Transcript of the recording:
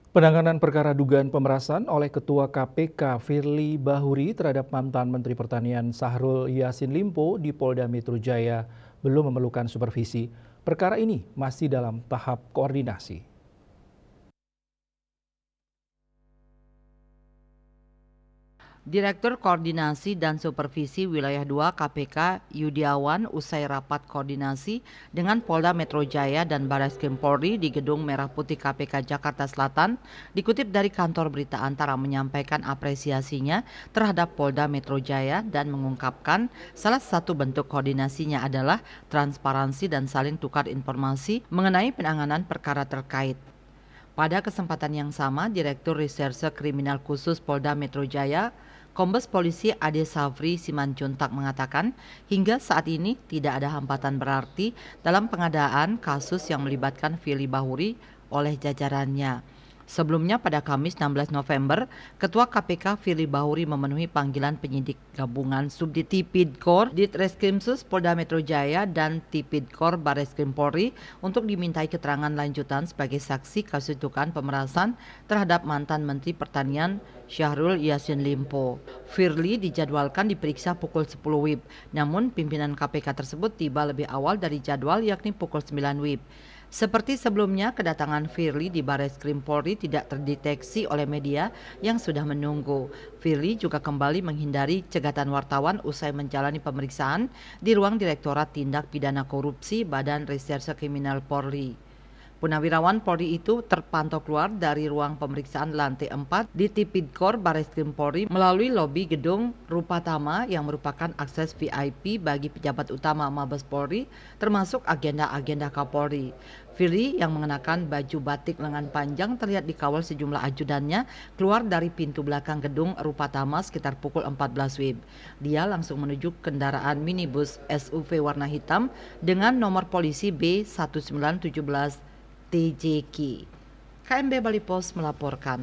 Penanganan perkara dugaan pemerasan oleh Ketua KPK Firly Bahuri terhadap mantan Menteri Pertanian Syahrul Yassin Limpo di Polda Metro Jaya belum memerlukan supervisi. Perkara ini masih dalam tahap koordinasi. Direktur Koordinasi dan Supervisi Wilayah 2 KPK Yudiawan usai rapat koordinasi dengan Polda Metro Jaya dan Barreskrim Polri di Gedung Merah Putih KPK Jakarta Selatan, dikutip dari kantor berita Antara menyampaikan apresiasinya terhadap Polda Metro Jaya dan mengungkapkan salah satu bentuk koordinasinya adalah transparansi dan saling tukar informasi mengenai penanganan perkara terkait. Pada kesempatan yang sama, Direktur Reserse Kriminal Khusus Polda Metro Jaya, Kombes Polisi Ade Safri Simanjuntak mengatakan, hingga saat ini tidak ada hambatan berarti dalam pengadaan kasus yang melibatkan Firly Bahuri oleh jajarannya. Sebelumnya pada Kamis 16 November, Ketua KPK Firly Bahuri memenuhi panggilan penyidik gabungan Subdit Tipidkor Ditreskrimsus Polda Metro Jaya dan Tipidkor Barreskrim Polri untuk dimintai keterangan lanjutan sebagai saksi kasus dugaan pemerasan terhadap mantan Menteri Pertanian Syahrul Yassin Limpo. Firly dijadwalkan diperiksa pukul 10 WIB, namun pimpinan KPK tersebut tiba lebih awal dari jadwal yakni pukul 9 WIB. Seperti sebelumnya, kedatangan Firly di Barreskrim Polri tidak terdeteksi oleh media yang sudah menunggu. Firly juga kembali menghindari cegatan wartawan usai menjalani pemeriksaan di ruang Direktorat Tindak Pidana Korupsi Badan Reserse Kriminal Polri. Punawirawan Polri itu terpantau keluar dari ruang pemeriksaan lantai 4 di Tipidkor Barreskrim Polri melalui lobi gedung Rupatama yang merupakan akses VIP bagi pejabat utama Mabes Polri termasuk agenda-agenda Kapolri. Firly yang mengenakan baju batik lengan panjang terlihat dikawal sejumlah ajudannya keluar dari pintu belakang gedung Rupatama sekitar pukul 14 WIB. Dia langsung menuju kendaraan minibus SUV warna hitam dengan nomor polisi B1917 TJK. KMB Bali Pos melaporkan.